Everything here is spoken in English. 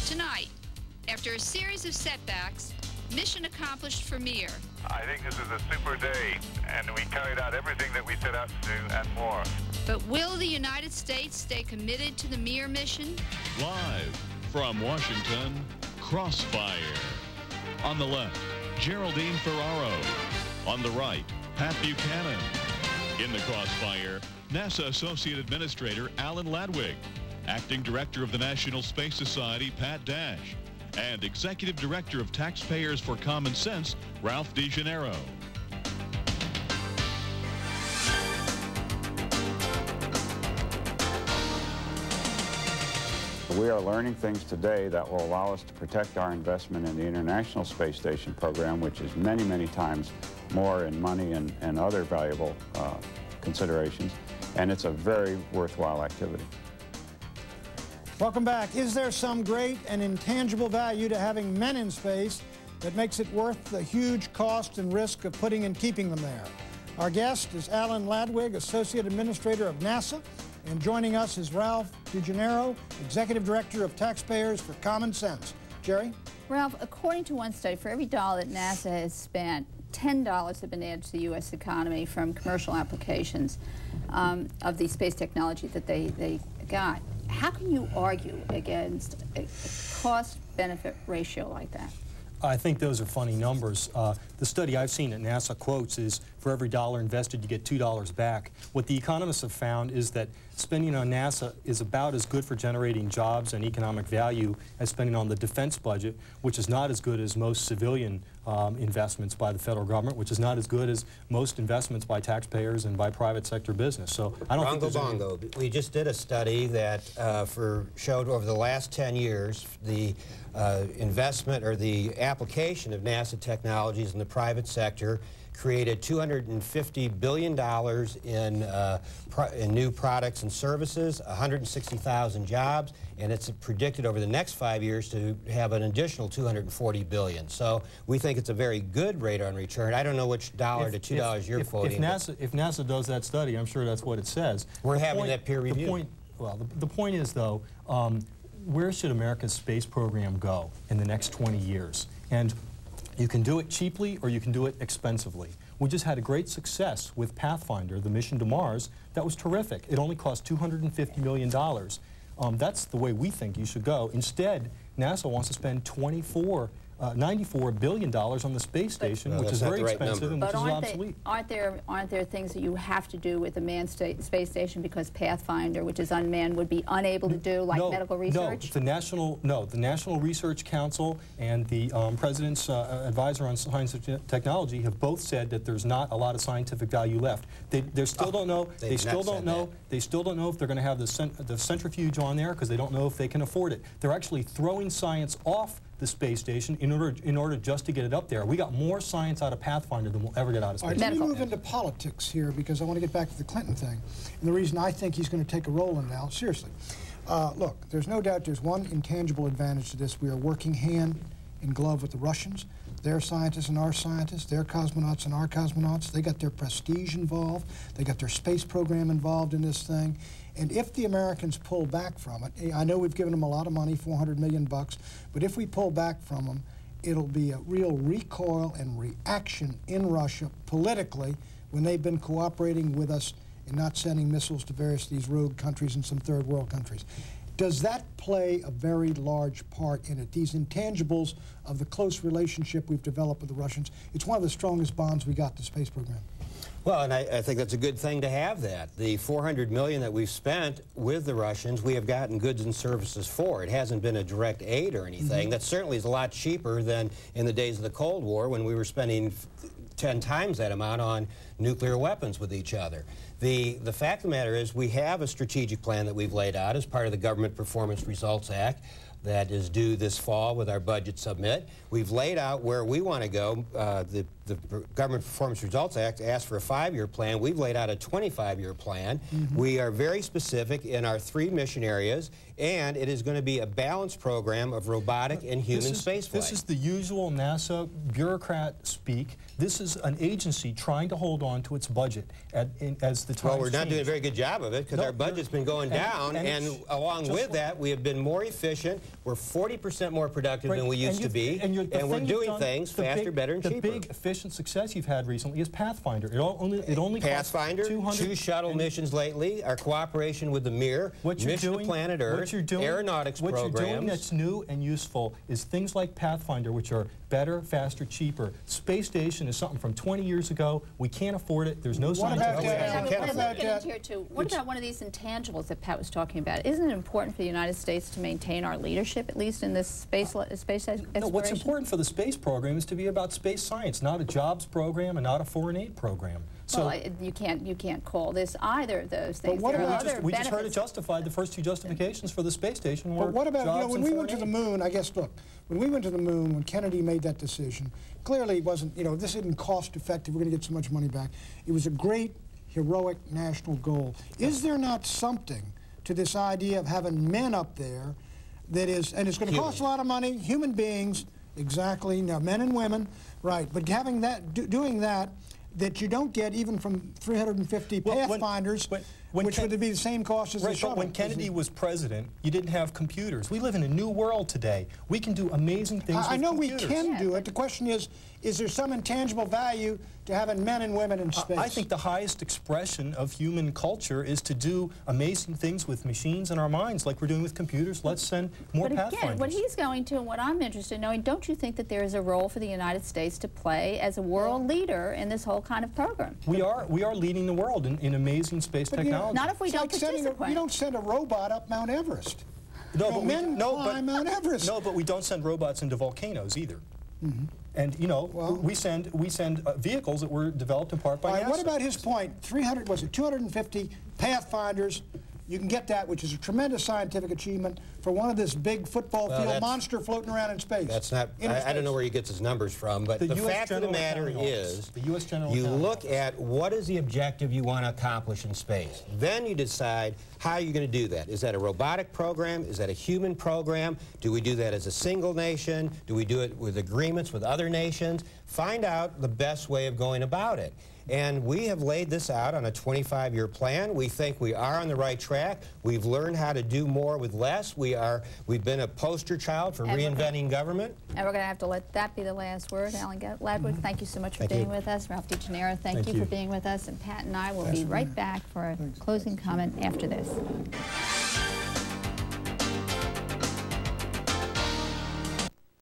Tonight, after a series of setbacks, mission accomplished for Mir. I think this is a super day, and we carried out everything that we set out to do and more. But will the United States stay committed to the Mir mission? Live from Washington, Crossfire. On the left, Geraldine Ferraro. On the right, Pat Buchanan. In the Crossfire, NASA Associate Administrator Alan Ladwig, Acting Director of the National Space Society Pat Dasch, and Executive Director of Taxpayers for Common Sense Ralph Degennaro. We are learning things today that will allow us to protect our investment in the International Space Station program, which is many, many times more in money and other valuable considerations, and it's a very worthwhile activity. Welcome back. Is there some great and intangible value to having men in space that makes it worth the huge cost and risk of putting and keeping them there? Our guest is Alan Ladwig, Associate Administrator of NASA, and joining us is Ralph Degennaro, Executive Director of Taxpayers for Common Sense. Jerry? Ralph, according to one study, for every dollar that NASA has spent, $10 have been added to the U.S. economy from commercial applications of the space technology that they got. How can you argue against a cost-benefit ratio like that? I think those are funny numbers. The study I've seen that NASA quotes is for every dollar invested, you get $2 back. What the economists have found is that spending on NASA is about as good for generating jobs and economic value as spending on the defense budget, which is not as good as most civilian investments by the federal government, which is not as good as most investments by taxpayers and by private sector business. So I don't think there's bongo. We just did a study that showed over the last 10 years the investment or the application of NASA technologies in the private sector created $250 billion in new products and services, 160,000 jobs, and it's predicted over the next 5 years to have an additional $240 billion. So we think it's a very good rate on return. I don't know which $1 to $2 you're quoting. If NASA does that study, I'm sure that's what it says. We're having that peer review. The point is, though, where should America's space program go in the next 20 years? And you can do it cheaply or you can do it expensively. We just had a great success with Pathfinder, the mission to Mars. That was terrific. It only cost $250 million. That's the way we think you should go. Instead, NASA wants to spend $94 billion on the space station, which is very expensive and which is obsolete. Aren't there things that you have to do with the manned space station because Pathfinder, which is unmanned, would be unable to do, like medical research? The National Research Council and the President's Advisor on Science and Technology have both said that there's not a lot of scientific value left. They still don't know. They still don't know if they're going to have the centrifuge on there because they don't know if they can afford it. They're actually throwing science off the space station in order just to get it up there. We got more science out of Pathfinder than we'll ever get out of space. All right, let me move into politics here because I want to get back to the Clinton thing. And the reason I think he's going to take a role in now, seriously. Look, there's no doubt there's one intangible advantage to this. We are working hand in glove with the Russians. Their scientists and our scientists, their cosmonauts and our cosmonauts. They got their prestige involved. They got their space program involved in this thing. And if the Americans pull back from it, I know we've given them a lot of money, $400 million, but if we pull back from them, it'll be a real recoil and reaction in Russia politically when they've been cooperating with us and not sending missiles to various of these rogue countries and some third world countries. Does that play a very large part in it, these intangibles of the close relationship we've developed with the Russians? It's one of the strongest bonds we got to the space program. Well, and I think that's a good thing to have that. The $400 million that we've spent with the Russians, we have gotten goods and services for. It hasn't been a direct aid or anything. That certainly is a lot cheaper than in the days of the Cold War when we were spending 10 times that amount on nuclear weapons with each other. The fact of the matter is we have a strategic plan that we've laid out as part of the Government Performance Results Act that is due this fall with our budget submit. We've laid out where we want to go. The Government Performance Results Act asked for a 5-year plan. We've laid out a 25-year plan. We are very specific in our 3 mission areas, and it is going to be a balanced program of robotic and human spaceflight. This is the usual NASA bureaucrat speak. This is an agency trying to hold on to its budget as the time. Well, we're not doing a very good job of it because our budget's been going down, and along with that, we have been more efficient We're 40% more productive than we used to be, and we're doing things faster, better, and cheaper. The big efficient success you've had recently is Pathfinder. It only Pathfinder, costs 2 shuttle missions lately, our cooperation with the Mir, Mission to Planet Earth, aeronautics programs. What you're doing that's new and useful is things like Pathfinder, which are better, faster, cheaper. Space station is something from 20 years ago. We can't afford it. There's no scientific way. What about one of these intangibles that Pat was talking about? Isn't it important for the United States to maintain our leadership, at least in this space exploration? No, what's important for the space program is to be about space science, not a jobs program and not a foreign aid program. So well, you can't call this either of those things. But we just heard it justified. The first 2 justifications for the space station were But what about, jobs when and we went to the moon, I guess, look, when we went to the moon, when Kennedy made that decision, clearly it wasn't, this isn't cost effective, we're going to get so much money back. It was a great, heroic national goal. Is there not something to this idea of having men up there that is, and it's going to cost a lot of money, human beings, exactly, now men and women, right, but having that, doing that you don't get even from 350 Pathfinders, which would be the same cost as the shuttle. But when Kennedy was president, you didn't have computers. We live in a new world today. We can do amazing things with computers. I know we can do it. The question is there some intangible value to having men and women in space? I think the highest expression of human culture is to do amazing things with machines in our minds, like we're doing with computers. Let's send more Pathfinders. But again, what he's going to, and what I'm interested in knowing, don't you think that there is a role for the United States to play as a world leader in this whole kind of program? We are leading the world in amazing space technology. Not if we don't participate. You don't send a robot up Mount Everest. No, but men climb Mount Everest. No, but we don't send robots into volcanoes either. And we send vehicles that were developed in part by NASA. What about his point? 250 Pathfinders. You can get that, which is a tremendous scientific achievement for one of this big football field monster floating around in space. That's not. I don't know where he gets his numbers from, but the fact of the matter is, you look at what is the objective you want to accomplish in space. Then you decide how you're going to do that. Is that a robotic program? Is that a human program? Do we do that as a single nation? Do we do it with agreements with other nations? Find out the best way of going about it. And we have laid this out on a 25-year plan. We think we are on the right track. We've learned how to do more with less. We've been a poster child for reinventing government. And we're going to have to let that be the last word. Alan Ladwig, thank you so much for being with us. Ralph Degennaro, thank you for being with us. And Pat and I will be right back for a closing comment after this.